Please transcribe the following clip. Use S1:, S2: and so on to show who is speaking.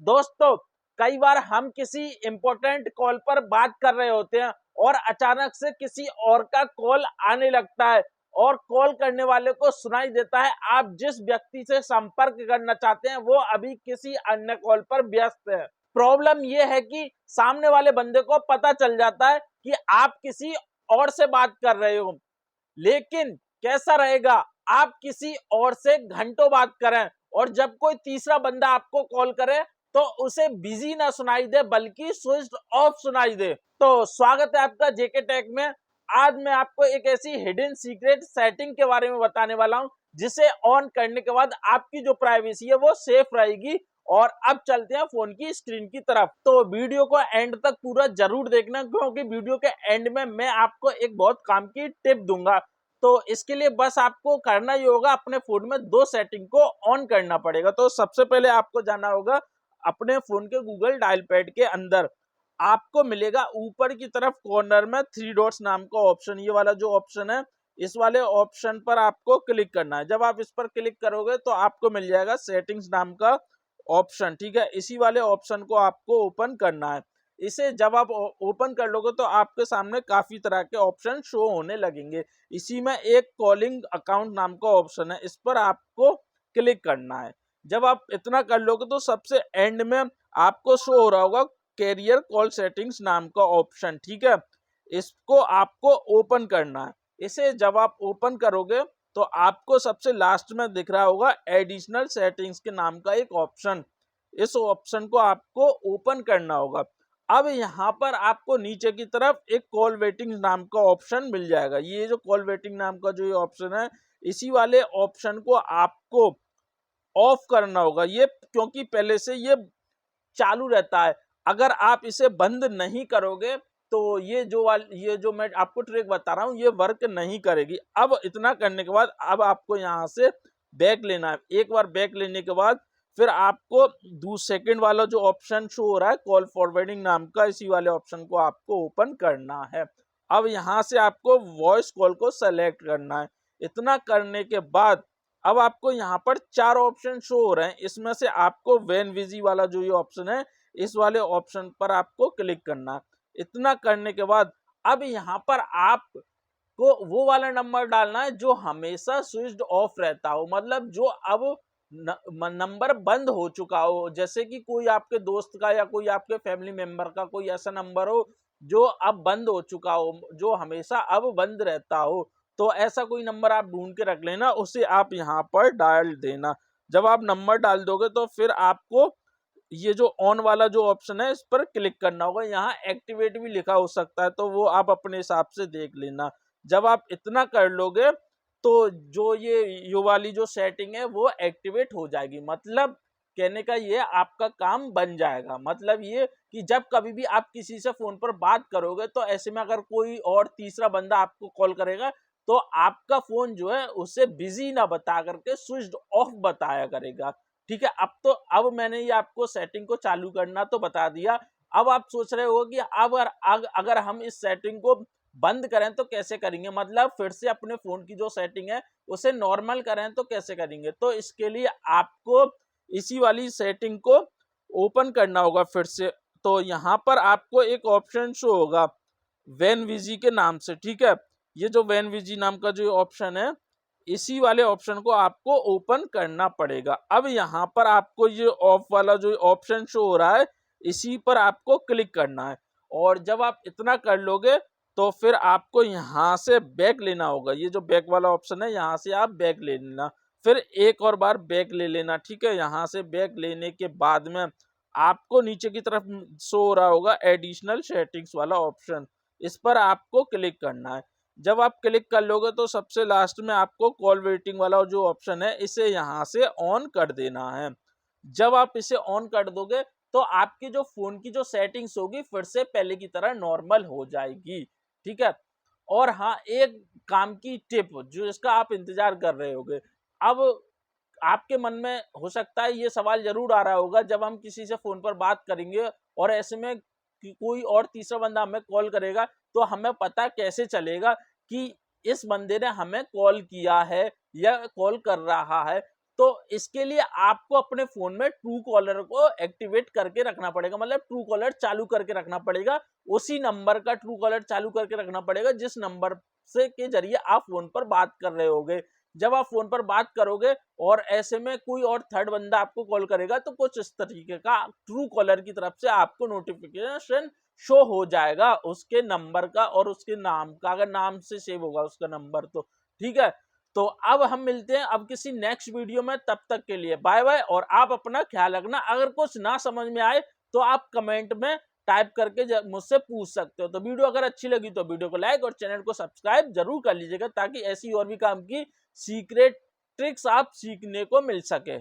S1: दोस्तों, कई बार हम किसी इंपॉर्टेंट कॉल पर बात कर रहे होते हैं और अचानक से किसी और का कॉल आने लगता है और कॉल करने वाले को सुनाई देता है आप जिस व्यक्ति से संपर्क करना चाहते हैं वो अभी किसी अन्य कॉल पर व्यस्त है। प्रॉब्लम यह है कि सामने वाले बंदे को पता चल जाता है कि आप किसी और से बात कर रहे हो, लेकिन कैसा रहेगा आप किसी और से घंटों बात करें और जब कोई तीसरा बंदा आपको कॉल करे तो उसे बिजी ना सुनाई दे बल्कि स्विच ऑफ सुनाई दे। तो स्वागत है आपका जेके टेक में। आज मैं आपको एक ऐसी हिडन सीक्रेट सेटिंग के बारे में बताने वाला हूं जिसे ऑन करने के बाद आपकी जो प्राइवेसी है वो सेफ रहेगी। और अब चलते हैं फोन की स्क्रीन की तरफ। तो वीडियो को एंड तक पूरा जरूर देखना क्योंकि वीडियो के एंड में मैं आपको एक बहुत काम की टिप दूंगा। तो इसके लिए बस आपको करना ही होगा, अपने फोन में दो सेटिंग को ऑन करना पड़ेगा। तो सबसे पहले आपको जाना होगा अपने फोन के गूगल डायल पैड के अंदर। आपको मिलेगा ऊपर की तरफ कॉर्नर में थ्री डॉट्स नाम का ऑप्शन, ये वाला जो ऑप्शन है इस वाले ऑप्शन पर आपको क्लिक करना है। जब आप इस पर क्लिक करोगे तो आपको मिल जाएगा सेटिंग्स नाम का ऑप्शन, ठीक है। इसी वाले ऑप्शन को आपको ओपन करना है। इसे जब आप ओपन कर लोगे तो आपके सामने काफी तरह के ऑप्शन शो होने लगेंगे। इसी में एक कॉलिंग अकाउंट नाम का ऑप्शन है, इस पर आपको क्लिक करना है। जब आप इतना कर लोगे तो सबसे एंड में आपको शो हो रहा होगा कैरियर कॉल सेटिंग्स नाम का ऑप्शन, ठीक है। इसको आपको ओपन करना है। इसे जब आप ओपन करोगे तो आपको सबसे लास्ट में दिख रहा होगा एडिशनल सेटिंग्स के नाम का एक ऑप्शन। इस ऑप्शन को आपको ओपन करना होगा। अब यहाँ पर आपको नीचे की तरफ एक कॉल वेटिंग नाम का ऑप्शन मिल जाएगा। ये जो कॉल वेटिंग नाम का जो ये ऑप्शन है इसी वाले ऑप्शन को आपको ऑफ करना होगा, ये क्योंकि पहले से ये चालू रहता है। अगर आप इसे बंद नहीं करोगे तो ये जो मैं आपको ट्रिक बता रहा हूं ये वर्क नहीं करेगी। अब इतना करने के बाद अब आपको यहां से बैक लेना है। एक बार बैक लेने के बाद फिर आपको सेकंड वाला जो ऑप्शन शो हो रहा है कॉल फॉरवर्डिंग नाम का, इसी वाले ऑप्शन को आपको ओपन करना है। अब यहां से आपको वॉइस कॉल को सेलेक्ट करना है। इतना करने के बाद अब आपको यहाँ पर चार ऑप्शन शो हो रहे हैं, इसमें से आपको वेन विजी वाला जो ये ऑप्शन है इस वाले ऑप्शन पर आपको क्लिक करना है। इतना करने के बाद अब यहाँ पर आपको वो वाला नंबर डालना है जो हमेशा स्विच्ड ऑफ रहता हो, मतलब जो अब नंबर बंद हो चुका हो। जैसे कि कोई आपके दोस्त का या कोई आपके फैमिली मेंबर का कोई ऐसा नंबर हो जो अब बंद हो चुका हो, जो हमेशा अब बंद रहता हो। तो ऐसा कोई नंबर आप ढूंढ के रख लेना, उसे आप यहाँ पर डाल देना। जब आप नंबर डाल दोगे तो फिर आपको ये जो ऑन वाला जो ऑप्शन है इस पर क्लिक करना होगा। यहाँ एक्टिवेट भी लिखा हो सकता है तो वो आप अपने हिसाब से देख लेना। जब आप इतना कर लोगे तो जो ये वाली जो सेटिंग है वो एक्टिवेट हो जाएगी। मतलब कहने का ये आपका काम बन जाएगा। मतलब ये कि जब कभी भी आप किसी से फोन पर बात करोगे तो ऐसे में अगर कोई और तीसरा बंदा आपको कॉल करेगा तो आपका फोन जो है उसे बिजी ना बता करके स्विच्ड ऑफ बताया करेगा, ठीक है। अब मैंने ये आपको सेटिंग को चालू करना तो बता दिया। अब आप सोच रहे हो कि अगर हम इस सेटिंग को बंद करें तो कैसे करेंगे, मतलब फिर से अपने फोन की जो सेटिंग है उसे नॉर्मल करें तो कैसे करेंगे। तो इसके लिए आपको इसी वाली सेटिंग को ओपन करना होगा फिर से। तो यहाँ पर आपको एक ऑप्शन शो होगा वेन विजी के नाम से, ठीक है। ये जो वेन विजी नाम का जो ऑप्शन है इसी वाले ऑप्शन को आपको ओपन करना पड़ेगा। अब यहाँ पर आपको ये ऑफ वाला जो ऑप्शन शो हो रहा है इसी पर आपको क्लिक करना है। और जब आप इतना कर लोगे तो फिर आपको यहाँ से बैक लेना होगा। ये जो बैक वाला ऑप्शन है यहाँ से आप बैक ले लेना, फिर एक और बार बैक ले लेना, ठीक है। यहाँ से बैक लेने के बाद में आपको नीचे की तरफ शो हो रहा होगा एडिशनल सेटिंग्स वाला ऑप्शन, इस पर आपको क्लिक करना है। जब आप क्लिक कर लोगे तो सबसे लास्ट में आपको कॉल वेटिंग वाला जो ऑप्शन है इसे यहाँ से ऑन कर देना है। जब आप इसे ऑन कर दोगे तो आपकी जो फोन की जो सेटिंग्स होगी फिर से पहले की तरह नॉर्मल हो जाएगी, ठीक है। और हाँ, एक काम की टिप जो इसका आप इंतजार कर रहे होगे। अब आपके मन में हो सकता है ये सवाल जरूर आ रहा होगा जब हम किसी से फोन पर बात करेंगे और ऐसे में कि कोई और तीसरा बंदा हमें कॉल करेगा तो हमें पता कैसे चलेगा कि इस बंदे ने हमें कॉल किया है या कॉल कर रहा है। तो इसके लिए आपको अपने फोन में ट्रू कॉलर को एक्टिवेट करके रखना पड़ेगा, मतलब ट्रू कॉलर चालू करके रखना पड़ेगा। उसी नंबर का ट्रू कॉलर चालू करके रखना पड़ेगा जिस नंबर से के जरिए आप फोन पर बात कर रहे होगे। जब आप फोन पर बात करोगे और ऐसे में कोई और थर्ड बंदा आपको कॉल करेगा तो कुछ इस तरीके का ट्रू कॉलर की तरफ से आपको नोटिफिकेशन शो हो जाएगा उसके नंबर का और उसके नाम का, अगर नाम से सेव होगा उसका नंबर तो। ठीक है, तो अब हम मिलते हैं अब किसी नेक्स्ट वीडियो में, तब तक के लिए बाय बाय। और आप अपना ख्याल रखना, अगर कुछ ना समझ में आए तो आप कमेंट में टाइप करके मुझसे पूछ सकते हो। तो वीडियो अगर अच्छी लगी तो वीडियो को लाइक और चैनल को सब्सक्राइब जरूर कर लीजिएगा, ताकि ऐसी और भी काम की सीक्रेट ट्रिक्स आप सीखने को मिल सके।